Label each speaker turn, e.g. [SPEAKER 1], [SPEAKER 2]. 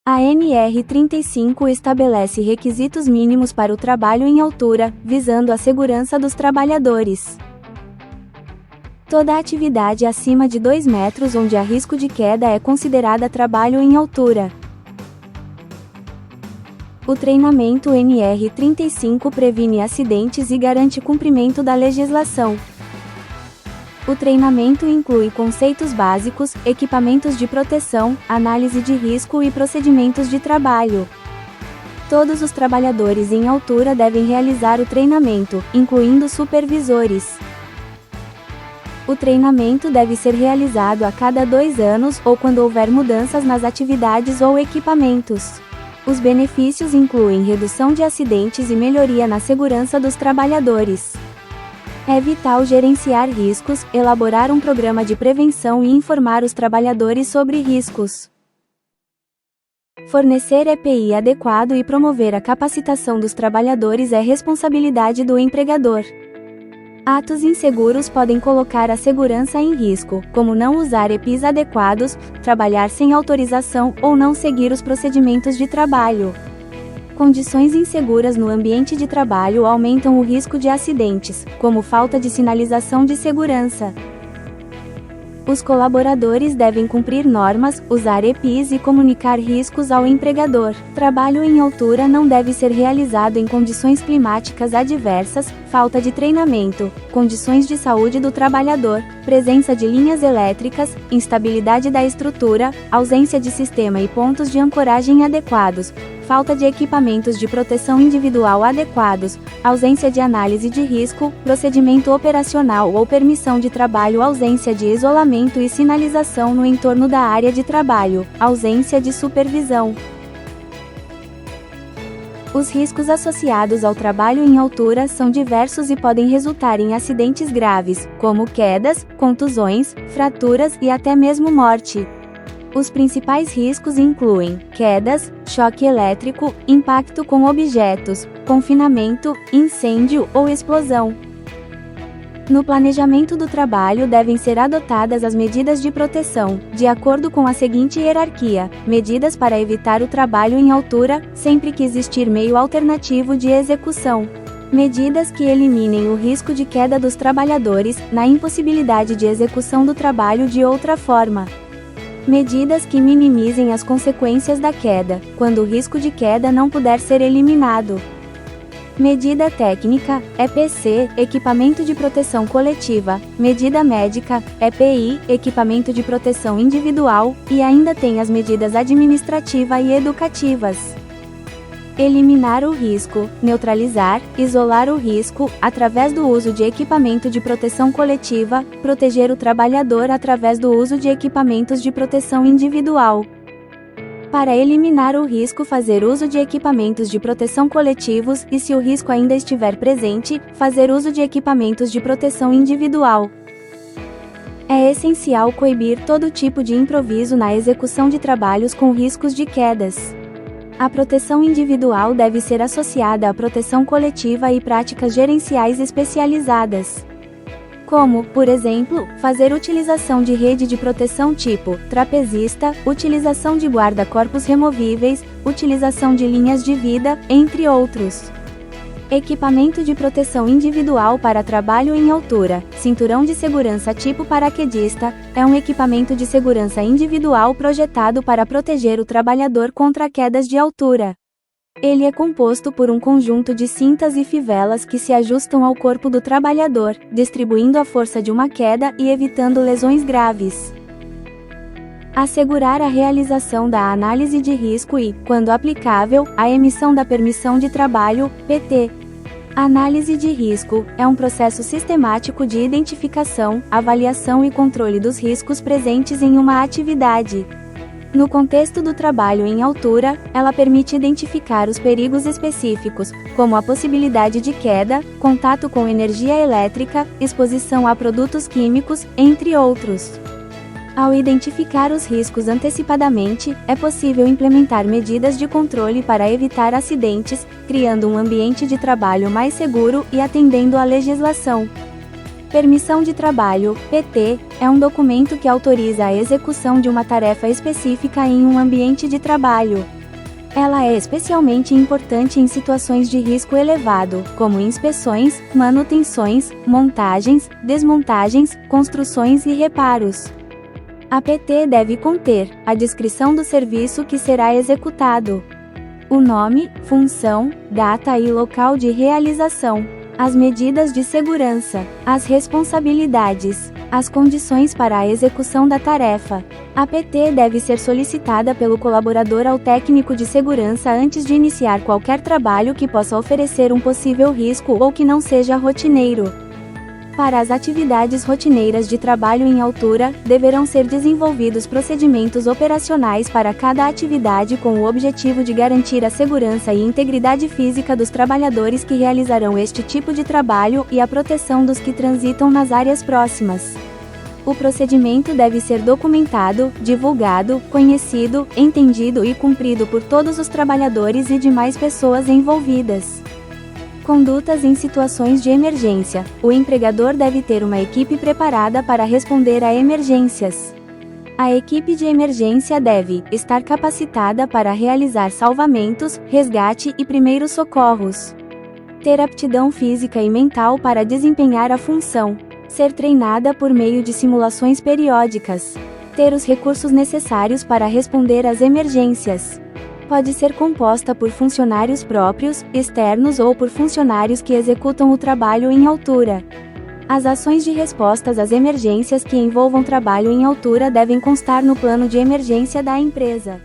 [SPEAKER 1] A NR35 estabelece requisitos mínimos para o trabalho em altura, visando a segurança dos trabalhadores. Toda atividade acima de 2 metros onde há risco de queda é considerada trabalho em altura. O treinamento NR35 previne acidentes e garante cumprimento da legislação. O treinamento inclui conceitos básicos, equipamentos de proteção, análise de risco e procedimentos de trabalho. Todos os trabalhadores em altura devem realizar o treinamento, incluindo supervisores. O treinamento deve ser realizado a cada 2 anos ou quando houver mudanças nas atividades ou equipamentos. Os benefícios incluem redução de acidentes e melhoria na segurança dos trabalhadores. É vital gerenciar riscos, elaborar um programa de prevenção e informar os trabalhadores sobre riscos. Fornecer EPI adequado e promover a capacitação dos trabalhadores é responsabilidade do empregador. Atos inseguros podem colocar a segurança em risco, como não usar EPIs adequados, trabalhar sem autorização ou não seguir os procedimentos de trabalho. Condições inseguras no ambiente de trabalho aumentam o risco de acidentes, como falta de sinalização de segurança. Os colaboradores devem cumprir normas, usar EPIs e comunicar riscos ao empregador. Trabalho em altura não deve ser realizado em condições climáticas adversas, falta de treinamento, condições de saúde do trabalhador, presença de linhas elétricas, instabilidade da estrutura, ausência de sistema e pontos de ancoragem adequados, falta de equipamentos de proteção individual adequados, ausência de análise de risco, procedimento operacional ou permissão de trabalho, ausência de isolamento e sinalização no entorno da área de trabalho, ausência de supervisão. Os riscos associados ao trabalho em altura são diversos e podem resultar em acidentes graves, como quedas, contusões, fraturas e até mesmo morte. Os principais riscos incluem quedas, choque elétrico, impacto com objetos, confinamento, incêndio ou explosão. No planejamento do trabalho devem ser adotadas as medidas de proteção, de acordo com a seguinte hierarquia: medidas para evitar o trabalho em altura, sempre que existir meio alternativo de execução. Medidas que eliminem o risco de queda dos trabalhadores, na impossibilidade de execução do trabalho de outra forma. Medidas que minimizem as consequências da queda, quando o risco de queda não puder ser eliminado. Medida técnica, EPC, equipamento de proteção coletiva, medida médica, EPI, equipamento de proteção individual, e ainda tem as medidas administrativa e educativas. Eliminar o risco, neutralizar, isolar o risco, através do uso de equipamento de proteção coletiva, proteger o trabalhador através do uso de equipamentos de proteção individual. Para eliminar o risco, fazer uso de equipamentos de proteção coletivos e, se o risco ainda estiver presente, fazer uso de equipamentos de proteção individual. É essencial coibir todo tipo de improviso na execução de trabalhos com riscos de quedas. A proteção individual deve ser associada à proteção coletiva e práticas gerenciais especializadas. Como, por exemplo, fazer utilização de rede de proteção tipo trapezista, utilização de guarda-corpos removíveis, utilização de linhas de vida, entre outros. Equipamento de proteção individual para trabalho em altura, cinturão de segurança tipo paraquedista, é um equipamento de segurança individual projetado para proteger o trabalhador contra quedas de altura. Ele é composto por um conjunto de cintas e fivelas que se ajustam ao corpo do trabalhador, distribuindo a força de uma queda e evitando lesões graves. Assegurar a realização da análise de risco e, quando aplicável, a emissão da permissão de trabalho, PT. Análise de risco é um processo sistemático de identificação, avaliação e controle dos riscos presentes em uma atividade. No contexto do trabalho em altura, ela permite identificar os perigos específicos, como a possibilidade de queda, contato com energia elétrica, exposição a produtos químicos, entre outros. Ao identificar os riscos antecipadamente, é possível implementar medidas de controle para evitar acidentes, criando um ambiente de trabalho mais seguro e atendendo à legislação. Permissão de trabalho, PT, é um documento que autoriza a execução de uma tarefa específica em um ambiente de trabalho. Ela é especialmente importante em situações de risco elevado, como inspeções, manutenções, montagens, desmontagens, construções e reparos. A PT deve conter a descrição do serviço que será executado, o nome, função, data e local de realização, as medidas de segurança, as responsabilidades, as condições para a execução da tarefa. A PT deve ser solicitada pelo colaborador ao técnico de segurança antes de iniciar qualquer trabalho que possa oferecer um possível risco ou que não seja rotineiro. Para as atividades rotineiras de trabalho em altura, deverão ser desenvolvidos procedimentos operacionais para cada atividade com o objetivo de garantir a segurança e integridade física dos trabalhadores que realizarão este tipo de trabalho e a proteção dos que transitam nas áreas próximas. O procedimento deve ser documentado, divulgado, conhecido, entendido e cumprido por todos os trabalhadores e demais pessoas envolvidas. Condutas em situações de emergência. O empregador deve ter uma equipe preparada para responder a emergências. A equipe de emergência deve estar capacitada para realizar salvamentos, resgate e primeiros socorros. Ter aptidão física e mental para desempenhar a função. Ser treinada por meio de simulações periódicas. Ter os recursos necessários para responder às emergências. Pode ser composta por funcionários próprios, externos ou por funcionários que executam o trabalho em altura. As ações de respostas às emergências que envolvam trabalho em altura devem constar no plano de emergência da empresa.